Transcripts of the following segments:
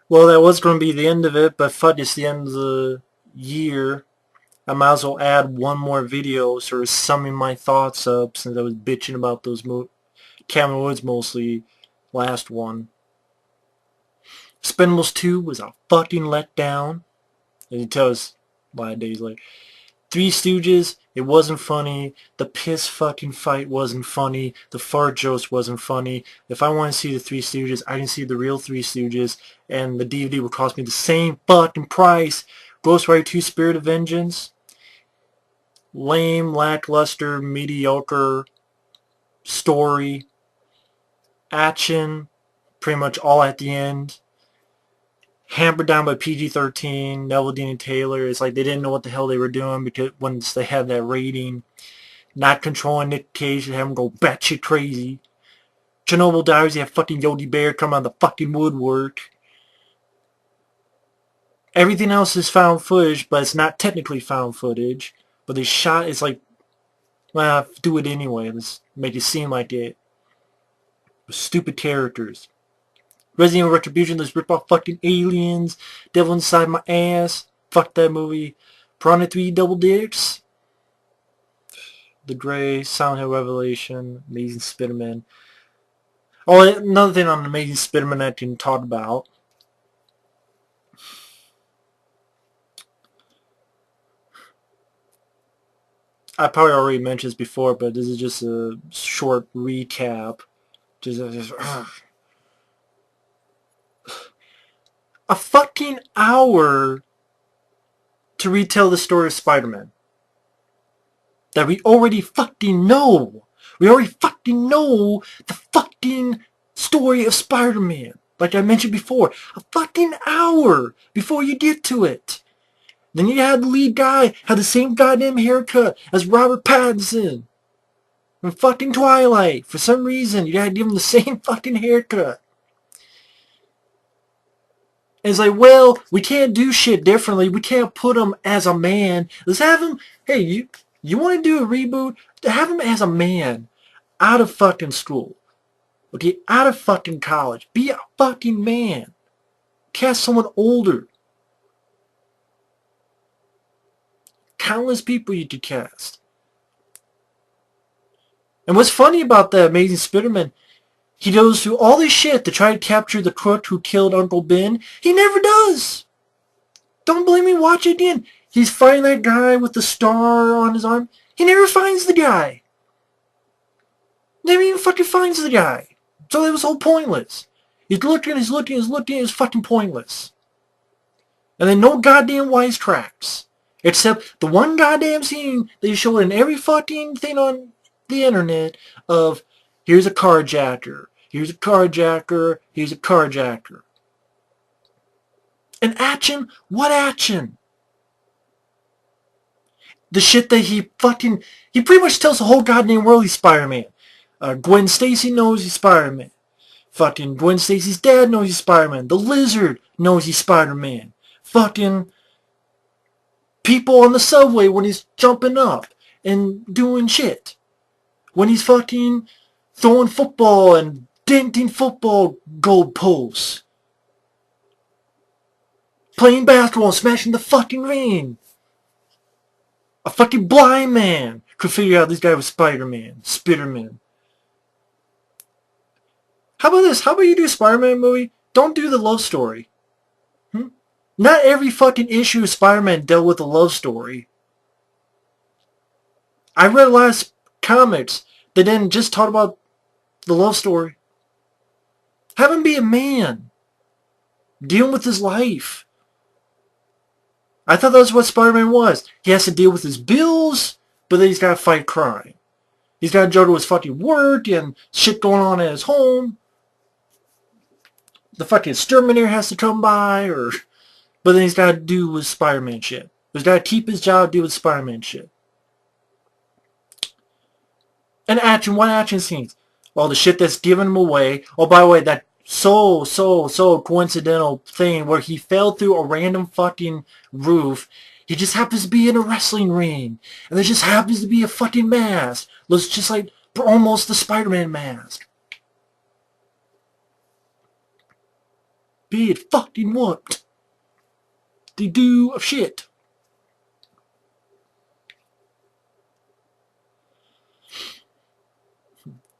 Well, that was going to be the end of it, but fuck, it's the end of the year. I might as well add one more video, sort of summing my thoughts up, since I was bitching about those Cabin Woods mostly last one. Expendables 2 was a fucking letdown. And you tell us a lot of days later. Three Stooges, it wasn't funny. The piss fucking fight wasn't funny. The fart jokes wasn't funny. If I want to see the Three Stooges, I can see the real Three Stooges, and the DVD would cost me the same fucking price. Ghost Rider 2 Spirit of Vengeance, lame, lackluster, mediocre story. Action, pretty much all at the end. Hampered down by PG-13, Neville Dean and Taylor. It's like they didn't know what the hell they were doing because once they had that rating. Not controlling Nick Cage and have him go batshit crazy. Chernobyl Diaries, you have fucking Yogi Bear come out of the fucking woodwork. Everything else is found footage, but it's not technically found footage. But they shot, it's like, well, do it anyway. Let's make it seem like it. Stupid characters. Resident Evil Retribution, let's rip off fucking aliens. Devil Inside My Ass. Fuck that movie. Piranha 3 Double Dicks. The Grey, Silent Hill Revelation, Amazing Spider-Man. Oh, another thing on Amazing Spider-Man I didn't talk about. I probably already mentioned this before, but this is just a short recap. Just a fucking hour to retell the story of Spider-Man. That we already fucking know. We already fucking know the fucking story of Spider-Man. Like I mentioned before. A fucking hour before you get to it. Then you had the lead guy have the same goddamn haircut as Robert Pattinson. From fucking Twilight. For some reason, you had to give him the same fucking haircut. And it's like, well, we can't do shit differently. We can't put him as a man. Let's have him, hey, you want to do a reboot? Have him as a man. Out of fucking school. Okay, out of fucking college. Be a fucking man. Cast someone older. Countless people you could cast. And what's funny about the Amazing Spider-Man, he goes through all this shit to try to capture the crook who killed Uncle Ben. He never does. Don't blame me, watch it again. He's finding that guy with the star on his arm. He never finds the guy. Never even fucking finds the guy. So it was all pointless. He's looking, it was fucking pointless. And then no goddamn wisecracks. Except the one goddamn scene they show in every fucking thing on the internet of, here's a carjacker, here's a carjacker, here's a carjacker. And action? What action? The shit that he pretty much tells the whole goddamn world he's Spider-Man. Gwen Stacy knows he's Spider-Man. Fucking Gwen Stacy's dad knows he's Spider-Man. The Lizard knows he's Spider-Man. Fucking people on the subway when he's jumping up and doing shit. When he's fucking throwing football and denting football goalposts. Playing basketball and smashing the fucking ring. A fucking blind man could figure out this guy was Spider-Man. Spider-Man. How about this? How about you do a Spider-Man movie? Don't do the love story. Not every fucking issue of Spider-Man dealt with a love story. I read a lot of comics that didn't just talk about the love story. Have him be a man. Dealing with his life. I thought that's what Spider-Man was. He has to deal with his bills, but then he's got to fight crime. He's got to juggle his fucking work and shit going on at his home. The fucking exterminator has to come by, but then he's got to do with Spider-Man shit. He's got to keep his job, deal with Spider-Man shit. And action, what action scenes? Well, the shit that's giving him away. Oh, by the way, that so coincidental thing where he fell through a random fucking roof. He just happens to be in a wrestling ring. And there just happens to be a fucking mask. Looks just like almost the Spider-Man mask. Be it fucking what? They do of shit.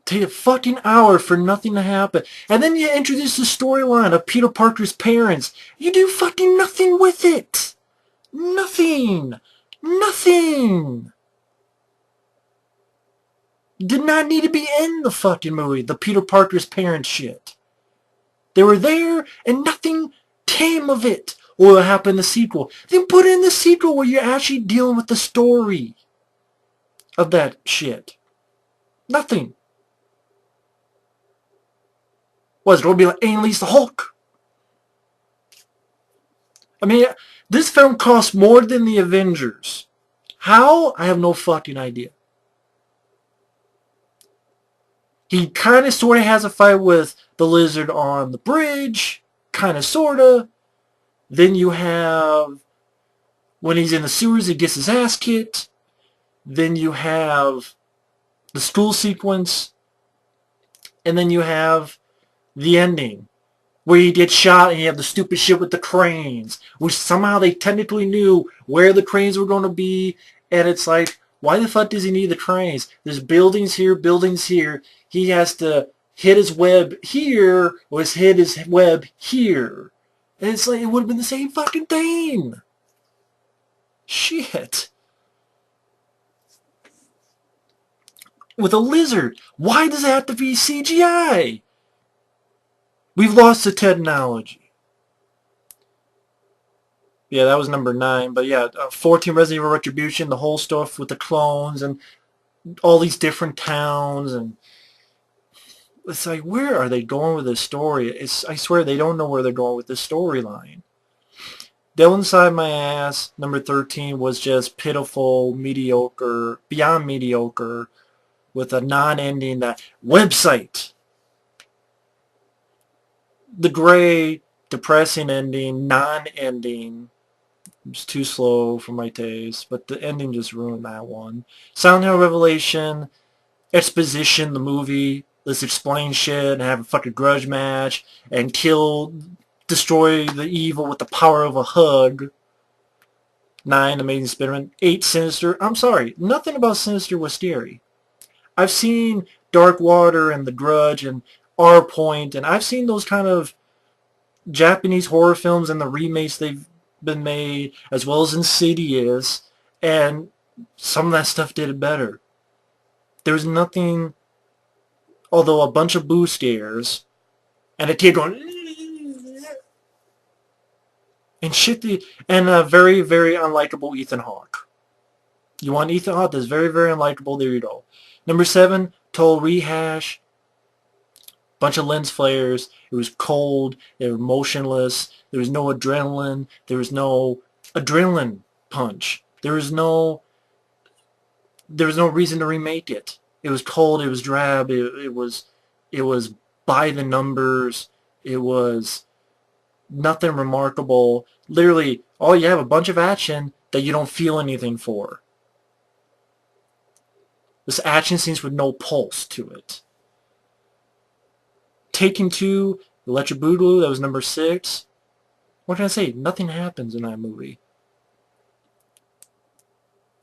Take a fucking hour for nothing to happen. And then you introduce the storyline of Peter Parker's parents. You do fucking nothing with it. Nothing. Nothing. Did not need to be in the fucking movie, the Peter Parker's parents shit. They were there and nothing came of it. Or what happened in the sequel. Then put in the sequel where you're actually dealing with the story of that shit. Nothing. Was it going to be like Annalise the Hulk? I mean, this film cost more than the Avengers. How? I have no fucking idea. He kind of sort of has a fight with the lizard on the bridge. Kind of sort of. Then you have, when he's in the sewers, he gets his ass kicked. Then you have the school sequence. And then you have the ending, where he gets shot and you have the stupid shit with the cranes, which somehow they technically knew where the cranes were going to be. And it's like, why the fuck does he need the cranes? There's buildings here, buildings here. He has to hit his web here, or hit his web here. And it's like, it would have been the same fucking thing. Shit. With a lizard, why does it have to be CGI? We've lost the technology. Yeah, that was number 9. But yeah, 14, Resident Evil Retribution, the whole stuff with the clones and all these different towns. And it's like, where are they going with this story? I swear they don't know where they're going with this storyline. Devil Inside My Ass, number 13, was just pitiful, mediocre, beyond mediocre, with a non-ending website. The gray, depressing ending, non-ending. It was too slow for my taste, but the ending just ruined that one. Silent Hill Revelation, exposition, the movie. Let's explain shit and have a fucking grudge match and destroy the evil with the power of a hug. 9, Amazing Spider-Man. 8, Sinister. I'm sorry, nothing about Sinister was scary. I've seen Dark Water and The Grudge and R Point, and I've seen those kind of Japanese horror films and the remakes they've been made, as well as Insidious, and some of that stuff did it better. There's nothing, although a bunch of boo scares, and a kid going, and shit, and a very, very unlikable Ethan Hawke. You want Ethan Hawke that's very, very unlikable, there you go. Number 7, Total Rehash. Bunch of lens flares. It was cold. They were motionless. There was no adrenaline. There was no adrenaline punch. There was no reason to remake it. It was cold. It was drab. It was by the numbers. It was nothing remarkable. Literally, all you have a bunch of action that you don't feel anything for. This action scenes with no pulse to it. Taken 2, Electric Boogaloo, that was number 6. What can I say? Nothing happens in that movie.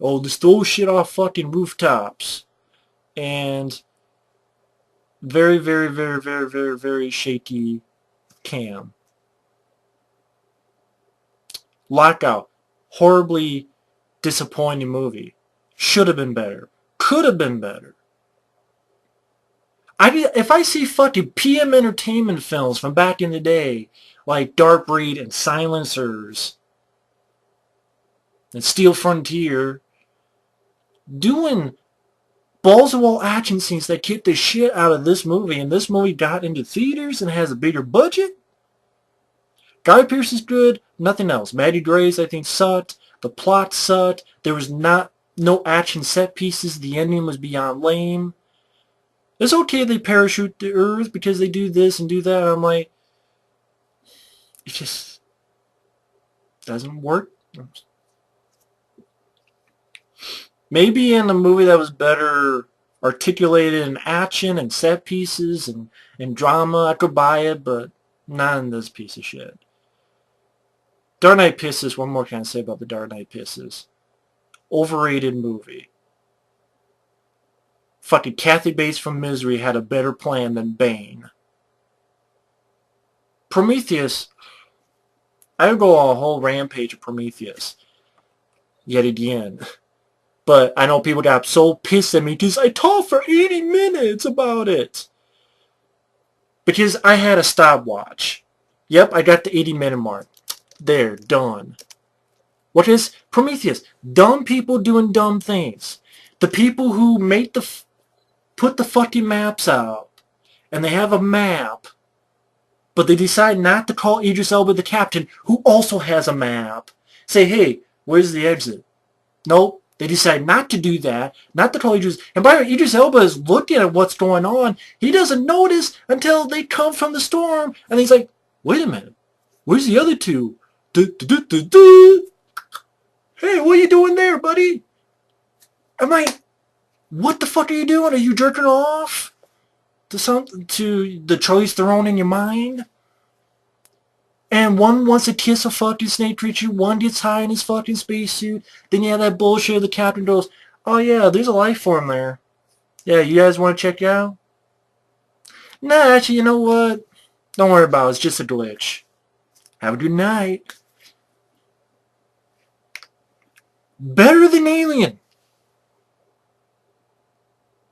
Oh, they stole shit off fucking rooftops. And very, very, very, very, very, very shaky cam. Lockout. Horribly disappointing movie. Should have been better. Could have been better. If I see fucking PM Entertainment films from back in the day, like Dark Breed and Silencers and Steel Frontier, doing balls-to-wall action scenes that kick the shit out of this movie, and this movie got into theaters and has a bigger budget, Guy Pearce is good, nothing else. Maddie Grace, I think, sucked. The plot sucked. There was no action set pieces. The ending was beyond lame. It's okay they parachute to Earth because they do this and do that. I'm like, it just doesn't work. Maybe in a movie that was better articulated in action and set pieces and drama, I could buy it, but Not in this piece of shit. Dark Knight Pisses, one more can I say about the Dark Knight Pisses. Overrated movie. Fucking Kathy Bates from Misery had a better plan than Bane. Prometheus, I would go on a whole rampage of Prometheus. Yet again. But I know people got so pissed at me because I talked for 80 minutes about it. Because I had a stopwatch. Yep, I got the 80-minute mark. There, done. What is Prometheus? Dumb people doing dumb things. The people who put the fucking maps out, and they have a map, but they decide not to call Idris Elba the captain, who also has a map. Say, hey, where's the exit? Nope. They decide not to do that, not to call Idris. And by the way, Idris Elba is looking at what's going on. He doesn't notice until they come from the storm, and he's like, wait a minute. Where's the other two? Hey, what are you doing there, buddy? I'm like, what the fuck are you doing? Are you jerking off to the choice thrown in your mind? And one wants to kiss a fucking snake creature, one gets high in his fucking spacesuit, then you have that bullshit, the captain goes, oh yeah, there's a life form there. Yeah, you guys want to check it out? Nah, actually, you know what? Don't worry about it, it's just a glitch. Have a good night. Better than Alien.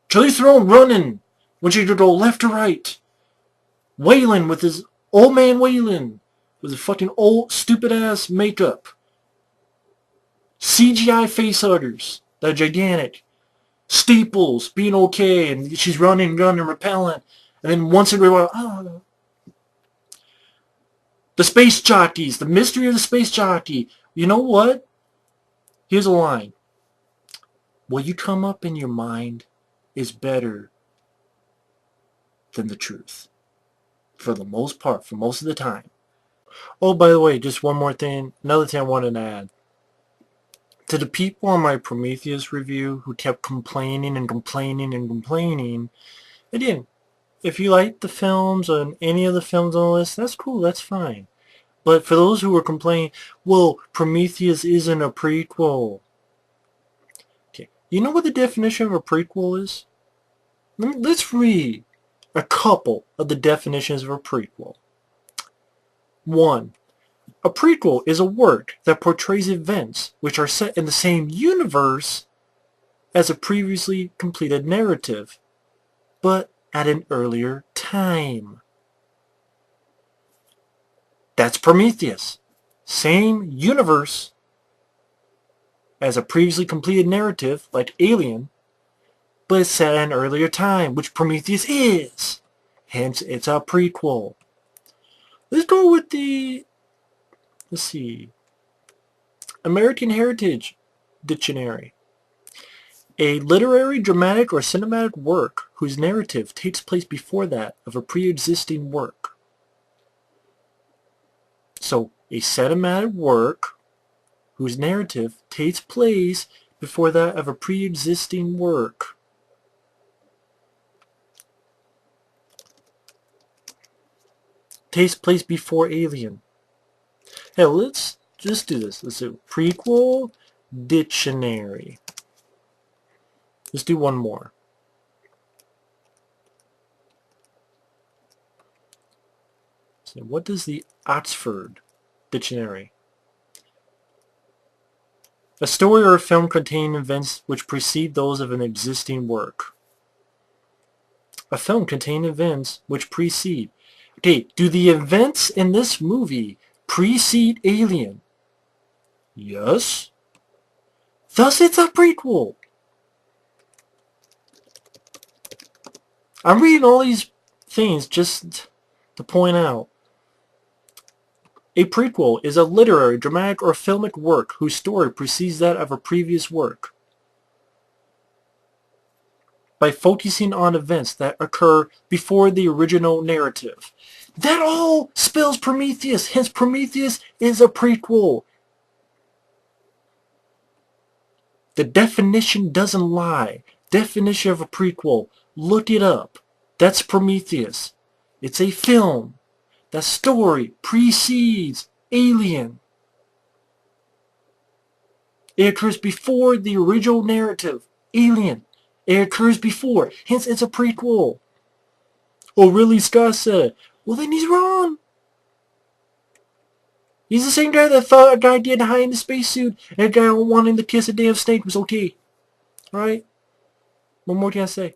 Charlize Theron running when she could go left to right. Waylon with his old man Waylon with his fucking old stupid ass makeup. CGI facehuggers that are gigantic. Staples being okay, and she's running, gunning, repellent, and then once in a while, oh. The space jockeys, the mystery of the space jockey. You know what? Here's a line. What you come up in your mind is better than the truth. For the most part, for most of the time. Oh, by the way, just one more thing. Another thing I wanted to add. To the people on my Prometheus review who kept complaining and complaining and complaining, again, if you like the films or any of the films on the list, that's cool, that's fine. But for those who were complaining, well, Prometheus isn't a prequel. Okay, you know what the definition of a prequel is? Let's read a couple of the definitions of a prequel. 1. A prequel is a work that portrays events which are set in the same universe as a previously completed narrative, but at an earlier time. That's Prometheus. Same universe as a previously completed narrative, like Alien, but it's set at an earlier time, which Prometheus is. Hence, it's a prequel. Let's go with the, let's see, American Heritage Dictionary. A literary, dramatic, or cinematic work whose narrative takes place before that of a pre-existing work. So, a cinematic work whose narrative takes place before that of a pre-existing work. Takes place before Alien. Hey, let's just do this. Let's do Prequel Dictionary. Let's do one more. So what does the Oxford Dictionary? A story or a film containing events which precede those of an existing work. A film containing events which precede. Okay, do the events in this movie precede Alien? Yes. Thus it's a prequel. I'm reading all these things just to point out. A prequel is a literary, dramatic, or filmic work whose story precedes that of a previous work. By focusing on events that occur before the original narrative. That all spells Prometheus. Hence, Prometheus is a prequel. The definition doesn't lie. Definition of a prequel. Look it up. That's Prometheus. It's a film The story precedes Alien. It occurs before the original narrative, Alien. It occurs before, hence it's a prequel. Oh, Ridley Scott said, well then he's wrong. He's the same guy that thought a guy getting high in the spacesuit and a guy wanting to kiss a damn snake was okay. Alright? What more can I say?